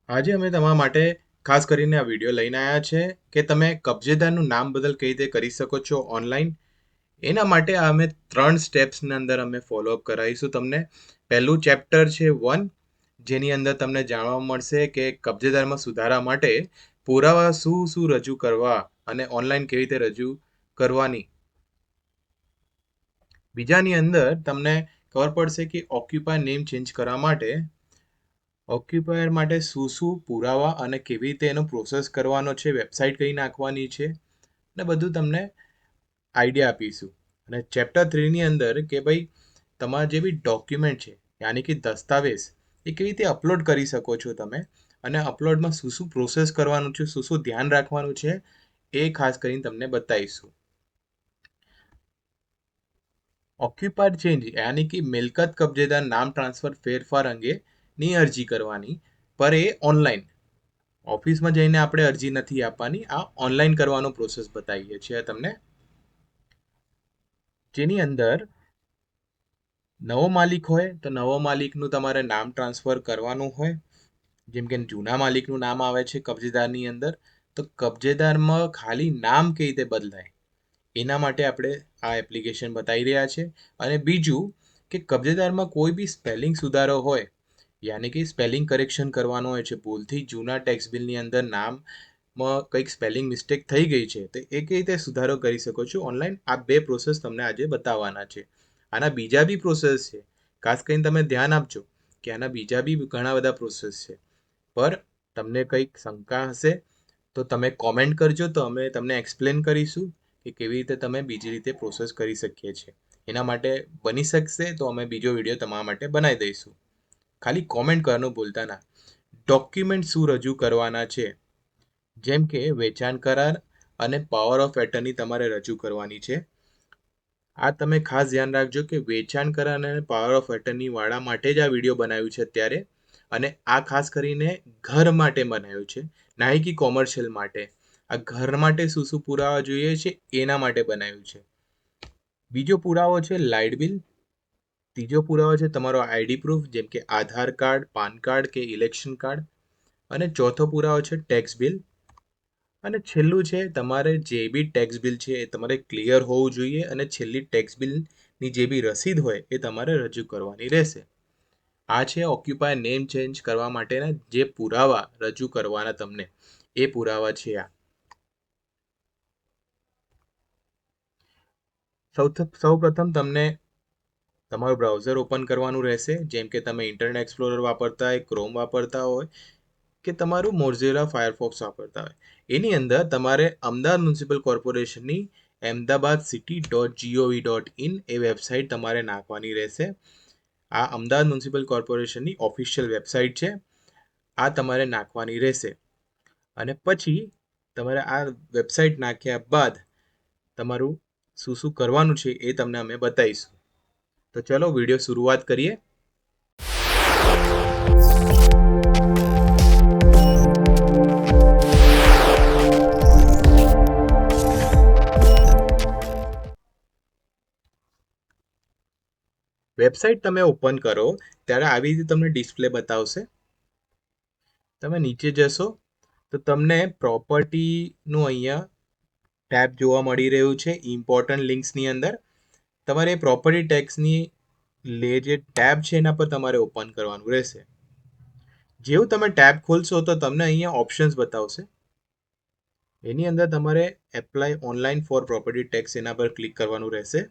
આજે અમે તમારા માટે ખાસ કરીને આ વિડીયો લઈને આવ્યા છે કે તમે કબજેદારનું નામ બદલ કઈ રીતે કરી શકો છો ઓનલાઈન. એના માટે અમે 3 સ્ટેપ્સની અંદર અમે ફોલોઅપ કરાવીશું તમને. પહેલું ચેપ્ટર છે 1, જેની અંદર તમને જાણવા મળશે કે કબજેદારમાં સુધારા માટે પુરાવા શું શું રજૂ કરવા અને ઓનલાઈન કેવી રીતે રજૂ કરવાની. બીજાની અંદર તમને ખબર પડશે કે ઓક્યુપાયર નેમ ચેન્જ કરવા માટે ઓક્યુપાયર માટે શું શું પુરાવા અને કેવી રીતે એનો પ્રોસેસ કરવાનો છે, વેબસાઇટ કઈ નાખવાની છે ને બધું તમને આઈડિયા આપીશું. અને ચેપ્ટર 3ની અંદર કે ભાઈ તમારા જે બી ડોક્યુમેન્ટ છે યાની કે દસ્તાવેજ એ કેવી રીતે અપલોડ કરી શકો છો તમે, અને અપલોડમાં શું શું પ્રોસેસ કરવાનું છે, શું શું ધ્યાન રાખવાનું છે એ ખાસ કરીને તમને બતાવીશું. ઓક્યુપાયર ચેન્જ યાની કે મિલકત કબજેદાર નામ ટ્રાન્સફર ફેરફાર અંગેની અરજી કરવાની, પર એ ઓનલાઈન. ઓફિસમાં જઈને આપણે અરજી નથી આપવાની, આ ઓનલાઈન કરવાનો પ્રોસેસ બતાવીએ છીએ તમને. જેની અંદર નવો માલિક હોય તો નવો માલિકનું તમારે નામ ટ્રાન્સફર કરવાનું હોય. જેમ કે જૂના માલિકનું નામ આવે છે કબજેદારની અંદર, તો કબજેદારમાં ખાલી નામ કઈ રીતે બદલાય એના માટે આપણે આ એપ્લિકેશન બતાવી રહ્યા છે. અને બીજું કે કબજેદારમાં કોઈ બી સ્પેલિંગ સુધારો હોય, યાની કે સ્પેલિંગ કરેક્શન કરવાનો હોય છે, ભૂલથી જૂના ટેક્સ બિલની અંદર નામમાં કંઈક સ્પેલિંગ મિસ્ટેક થઈ ગઈ છે, તો એ કઈ રીતે સુધારો કરી શકો છો ઓનલાઈન. આ 2 પ્રોસેસ તમને આજે બતાવવાના છે. આના બીજા બી પ્રોસેસ છે, ખાસ કરીને તમે ધ્યાન આપજો કે આના બીજા બી ઘણા બધા પ્રોસેસ છે. પર તમને કંઈક શંકા હશે તો તમે કોમેન્ટ કરજો, તો અમે તમને એક્સપ્લેન કરીશું કે કેવી રીતે તમે બીજી રીતે પ્રોસેસ કરી શકીએ છીએ. એના માટે બની શકશે તો અમે બીજો વિડીયો તમારા માટે બનાવી દઈશું. ખાલી કોમેન્ટ કરવાનું ભૂલતા ના. ડોક્યુમેન્ટ શું રજૂ કરવાના છે, જેમ કે વેચાણ કરાર અને પાવર ઓફ એટર્ની તમારે રજૂ કરવાની છે. આ તમે ખાસ ધ્યાન રાખજો કે વેચાણ કરાર અને પાવર ઓફ એટર્ની વાળા માટે જ આ વિડીયો બનાવ્યું છે અત્યારે. અને આ ખાસ કરીને ઘર માટે બનાવ્યું છે, ના કે કોમર્શિયલ માટે. આ ઘર માટે શું શું પુરાવા જોઈએ છે એના માટે બનાવ્યું છે. બીજો પુરાવો છે લાઇટ બિલ. ત્રીજો પુરાવો છે તમારો આઈડી પ્રૂફ, જેમ કે આધાર કાર્ડ, પાન કાર્ડ કે ઇલેક્શન કાર્ડ. અને ચોથો પુરાવો છે ટેક્સ બિલ. અને છેલ્લું છે તમારે જે બી ટેક્સ બિલ છે એ તમારે ક્લિયર હોવું જોઈએ, અને છેલ્લી ટેક્સ બિલની જે બી રસીદ હોય એ તમારે રજૂ કરવાની રહેશે. આ છે ઓક્યુપાયર નેમ ચેન્જ કરવા માટેના જે પુરાવા રજૂ કરવાના તમને, એ પુરાવા છે આ. સૌ પ્રથમ તમને તમારું બ્રાઉઝર ઓપન કરવાનું રહેશે. જેમ કે તમે ઇન્ટરનેટ એક્સપ્લોરર વાપરતા હોય, ક્રોમ વાપરતા હોય કે તમારું મોઝિલા ફાયરફોક્સ વાપરતા હોય. એની અંદર તમારે અમદાવાદ મ્યુનિસિપલ કોર્પોરેશનની ahmedabadcity.gov.in એ વેબસાઇટ તમારે નાખવાની રહેશે. આ અમદાવાદ મ્યુનિસિપલ કોર્પોરેશનની ઓફિશિયલ વેબસાઇટ છે, આ તમારે નાખવાની રહેશે. અને પછી તમારે આ વેબસાઇટ નાખ્યા બાદ તમારું શું શું કરવાનું છે એ તમને અમે બતાવીશું. તો ચલો વિડીયો શરૂઆત કરીએ. વેબસાઇટ તમે ઓપન કરો ત્યારે આવી રીતે તમને ડિસ્પ્લે બતાવશે. તમે નીચે જશો તો તમને પ્રોપર્ટીનું અહીંયા ટેબ જોવા મળી રહ્યું છે. ઇમ્પોર્ટન્ટ લિંક્સની અંદર તમારે પ્રોપર્ટી ટેક્સની જે ટેબ છે એના પર તમારે ઓપન કરવાનું રહેશે. જેવું તમે ટેબ ખોલશો તો તમને અહીંયા ઓપ્શન્સ બતાવશે. એની અંદર તમારે apply online for property tax એના પર ક્લિક કરવાનું રહેશે.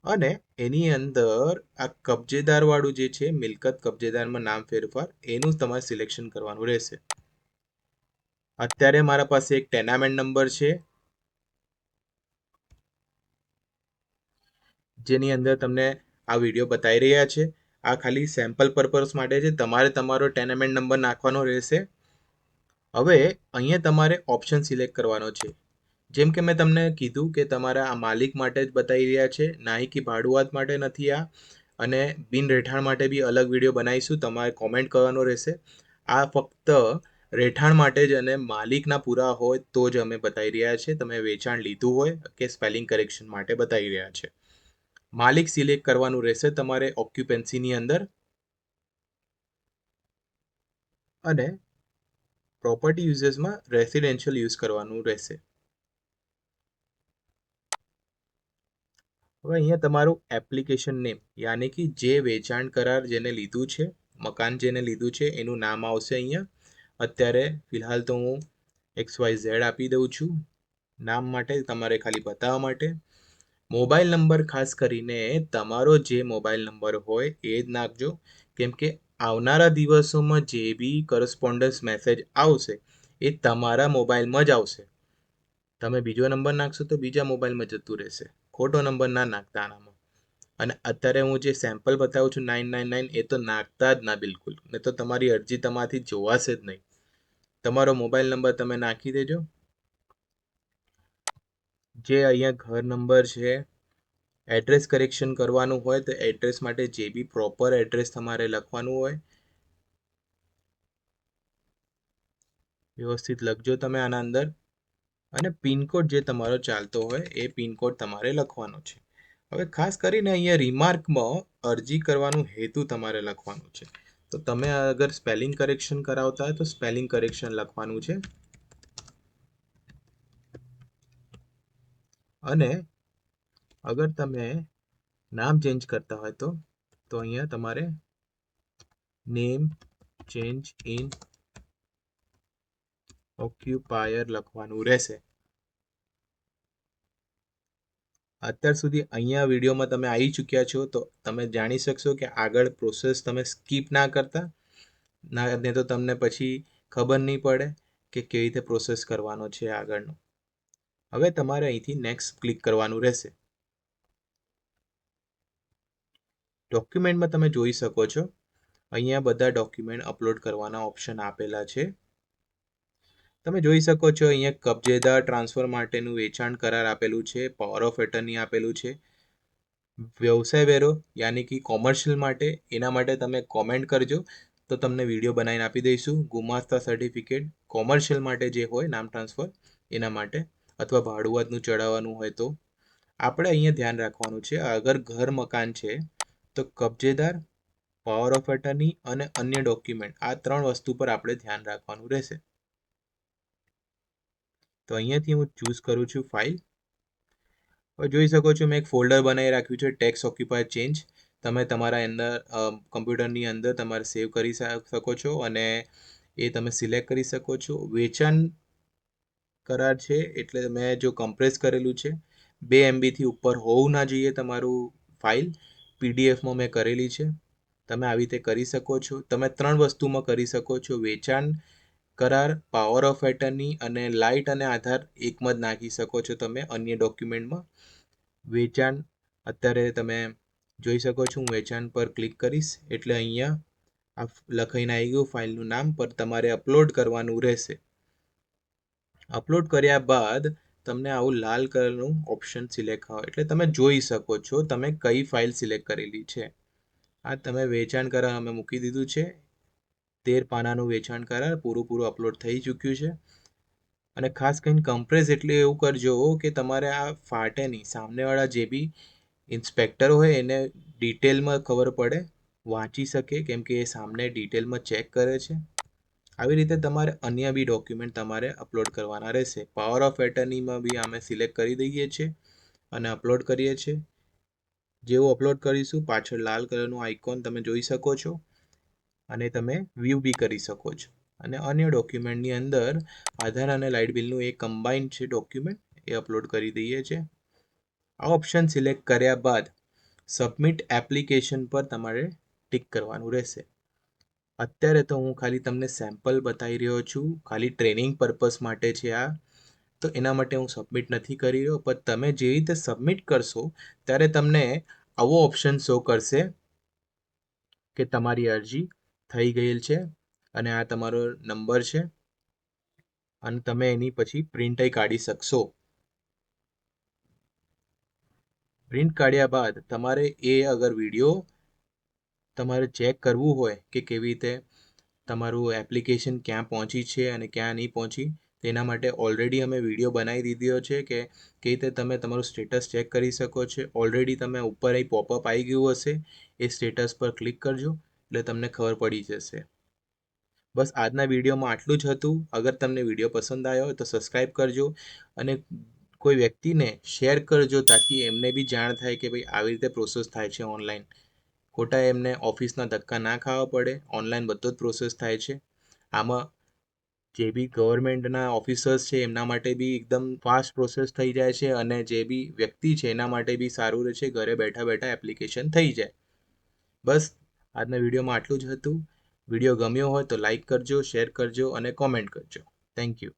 અને એની અંદર આ કબજેદાર વાળું જે છે, મિલકત કબજેદારમાં નામ ફેરફાર, એનું તમારે સિલેક્શન કરવાનું રહેશે. અત્યારે મારા પાસે એક ટેનામેન્ટ નંબર છે, જેની અંદર તમને આ વિડીયો બતાવી રહ્યા છે. આ ખાલી સેમ્પલ પર્પઝ માટે છે, તમારે તમારો ટેનામેન્ટ નંબર નાખવાનો રહેશે. હવે અહીંયા તમારે ઓપ્શન સિલેક્ટ કરવાનો છે. જેમ કે મેં તમને કીધું કે તમારા આ માલિક માટે જ બતાવી રહ્યા છે, ના કે ભાડુઆત માટે નથી આ. અને બિન રહેઠાણ માટે બી અલગ વિડીયો બનાવીશું, તમારે કોમેન્ટ કરવાનો રહેશે. આ ફક્ત રહેઠાણ માટે જ અને માલિકના પૂરા હોય તો જ અમે બતાવી રહ્યા છે. તમે વેચાણ લીધું હોય કે સ્પેલિંગ કરેક્શન માટે બતાવી રહ્યા છે. માલિક સિલેક્ટ કરવાનું રહેશે તમારે ઓક્યુપન્સીની અંદર. અને પ્રોપર્ટી યુઝેસમાં રેસિડેન્શિયલ યુઝ કરવાનું રહેશે. હવે અહીંયા તમારું એપ્લિકેશન નેમ યાની કે જે વેચાણ કરાર જેને લીધું છે, મકાન જેને લીધું છે એનું નામ આવશે અહીંયા. અત્યારે ફિલહાલ તો હું XYZ આપી દઉં છું નામ માટે, તમારે ખાલી બતાવવા માટે. મોબાઈલ નંબર ખાસ કરીને તમારો જે મોબાઈલ નંબર હોય એ જ નાખજો, કેમ કે આવનારા દિવસોમાં જે બી કરસ્પોન્ડન્સ મેસેજ આવશે એ તમારા મોબાઈલમાં જ આવશે. તમે બીજો નંબર નાખશો તો બીજા મોબાઈલમાં જતું રહેશે. ખોટો નંબર ના નાખતા આનામાં. અને અત્યારે હું જે સેમ્પલ બતાવું છું 999 એ તો નાખતા જ ના બિલકુલ, ને તો તમારી અરજી તમારાથી જોવાશે જ નહીં. તમારો મોબાઈલ નંબર તમે નાખી દેજો. જે અહીંયા ઘર નંબર છે, એડ્રેસ કરેક્શન કરવાનું હોય તો એડ્રેસ માટે જે બી પ્રોપર એડ્રેસ તમારે લખવાનું હોય વ્યવસ્થિત લખજો તમે આના અંદર. અને પિનકોડ જે તમારો ચાલતો હોય એ પિનકોડ તમારે લખવાનો છે. હવે ખાસ કરીને અહીંયા રિમાર્કમાં અરજી કરવાનું હેતુ તમારે લખવાનું છે. તો તમે અગર સ્પેલિંગ કરેક્શન કરાવતા હોય તો સ્પેલિંગ કરેક્શન લખવાનું છે. અને અગર તમે નામ ચેન્જ કરતા હોય તો અહીંયા તમારે નેમ ચેન્જ ઇન ઓક્યુપાયર લખવાનું રહેશે. અત્યાર સુધી અહીંયા વિડીયોમાં તમે આવી ચૂક્યા છો તો તમે જાણી શકશો કે આગળ પ્રોસેસ તમે સ્કીપ ના કરતા, ના ને તો તમને પછી ખબર નહીં પડે કે કેવી રીતે પ્રોસેસ કરવાનો છે આગળનો. હવે તમારે અહીંથી નેક્સ્ટ ક્લિક કરવાનું રહેશે. ડોક્યુમેન્ટમાં તમે જોઈ શકો છો અહીંયા બધા ડોક્યુમેન્ટ અપલોડ કરવાના ઓપ્શન આપેલા છે. તમે જોઈ શકો છો અહીંયા કબજેદાર ટ્રાન્સફર માટેનું વેચાણ કરાર આપેલું છે, પાવર ઓફ એટર્ની આપેલું છે, વ્યવસાય વેરો યાની કે કોમર્શિયલ માટે એના માટે તમે કોમેન્ટ કરજો તો તમને વિડીયો બનાવીને આપી દઈશું. ગુમાસ્તા સર્ટિફિકેટ કોમર્શિયલ માટે જે હોય નામ ટ્રાન્સફર એના માટે, અથવા ભાડુઆતનું ચડાવવાનું હોય તો. આપણે અહીંયા ધ્યાન રાખવાનું છે અગર ઘર મકાન છે તો કબજેદાર, પાવર ઓફ એટર્ની અને અન્ય ડોક્યુમેન્ટ આ 3 વસ્તુ પર આપણે ધ્યાન રાખવાનું રહેશે. તો અહીંયાથી હું ચૂઝ કરું છું ફાઇલ. હવે જોઈ શકો છો મેં એક ફોલ્ડર બનાવી રાખ્યું છે ટેક્સ ઓક્યુપાય ચેન્જ. તમે તમારા અંદર કમ્પ્યુટરની અંદર તમારે સેવ કરી શકો છો અને એ તમે સિલેક્ટ કરી શકો છો. વેચાણ કરાર છે એટલે મેં જો કમ્પ્રેસ કરેલું છે 2 MBથી ઉપર હોવું ના જોઈએ તમારું ફાઇલ. પીડીએફમાં મેં કરેલી છે. તમે આવી રીતે કરી શકો છો. તમે 3 વસ્તુમાં કરી શકો છો: વેચાણ કરાર, પાવર ઓફ એટર્ની અને લાઇટ અને આધાર એકમાં જ નાખી શકો છો તમે અન્ય ડોક્યુમેન્ટમાં. વેચાણ અત્યારે તમે જોઈ શકો છો, હું વેચાણ પર ક્લિક કરીશ એટલે અહીંયા આ લખાઈને આવી ગયું ફાઇલનું નામ, પર તમારે અપલોડ કરવાનું રહેશે. અપલોડ કર્યા બાદ તમને આવું લાલ કલરનું ઓપ્શન સિલેક્ટ હોય એટલે તમે જોઈ શકો છો તમે કઈ ફાઇલ સિલેક્ટ કરેલી છે. આ તમે વેચાણ કરાર અમે મૂકી દીધું છે. 13 પાનાનું વેચાણ કરાર પૂરું અપલોડ થઈ ચૂક્યું છે. અને ખાસ કરીને કમ્પ્રેસ એટલે એવું કરજો કે તમારે આ ફાટે નહીં. સામેવાળા જે બી ઇન્સ્પેક્ટર હોય એને ડિટેલમાં ખબર પડે, વાંચી શકે, કેમ કે એ સામને ડિટેલમાં ચેક કરે છે. આવી રીતે તમારે અન્ય બી ડોક્યુમેન્ટ તમારે અપલોડ કરવાના રહેશે. પાવર ઓફ એટર્નીમાં બી અમે સિલેક્ટ કરી દઈએ છીએ અને અપલોડ કરીએ છીએ. જેવું અપલોડ કરીશું પાછળ લાલ કલરનું આઇકોન તમે જોઈ શકો છો અને તમે વ્યૂ બી કરી શકો છો. અને અન્ય ડોક્યુમેન્ટની અંદર આધાર અને લાઇટ બિલનું એક કમ્બાઇન્ડ છે ડોક્યુમેન્ટ, એ અપલોડ કરી દઈએ છીએ. આ ઓપ્શન સિલેક્ટ કર્યા બાદ સબમિટ એપ્લિકેશન પર તમારે ટિક કરવાનું રહેશે. અત્યારે તો હું ખાલી તમને સેમ્પલ બતાવી રહ્યો છું, ખાલી ટ્રેનિંગ પર્પસ માટે છે આ, તો એના માટે હું સબમિટ નથી કરી રહ્યો. પણ તમે જે રીતે સબમિટ કરશો ત્યારે તમને આવો ઓપ્શન શો કરશે કે તમારી અરજી થઈ ગયેલ છે અને આ તમારો નંબર છે અને તમે એની પછી પ્રિન્ટ કાઢી શકશો. પ્રિન્ટ કાઢ્યા બાદ તમારે એ અગર વિડીયો તમારે ચેક કરવું હોય કે કેવી રીતે તમારું એપ્લિકેશન ક્યાં પહોંચી છે અને ક્યાં નહીં પહોંચી, તેના માટે ઓલરેડી અમે વિડીયો બનાવી દીધો છે કે કેવી રીતે તમે તમારું સ્ટેટસ ચેક કરી શકો છો. ઓલરેડી તમે ઉપર અહીં પોપઅપ આવી ગયું હશે, એ સ્ટેટસ પર ક્લિક કરજો એટલે તમને ખબર પડી જશે. બસ આજના વિડીયોમાં આટલું જ હતું. અગર તમને વિડીયો પસંદ આવ્યો હોય તો સબસ્ક્રાઈબ કરજો અને કોઈ વ્યક્તિને શેર કરજો, તાકી એમને બી જાણ થાય કે ભાઈ આવી રીતે પ્રોસેસ થાય છે ઓનલાઈન. ખોટા એમને ઓફિસના ધક્કા ના ખાવા પડે. ઓનલાઈન બધો જ પ્રોસેસ થાય છે. આમાં જે બી ગવર્મેન્ટના ઓફિસર્સ છે એમના માટે બી એકદમ ફાસ્ટ પ્રોસેસ થઈ જાય છે, અને જે બી વ્યક્તિ છે એના માટે બી સારું રહે છે, ઘરે બેઠા બેઠા એપ્લિકેશન થઈ જાય. બસ આજના વિડીયોમાં આટલું જ હતું. વિડીયો ગમ્યો હોય તો લાઈક કરજો, શેર કરજો અને કોમેન્ટ કરજો. Thank you.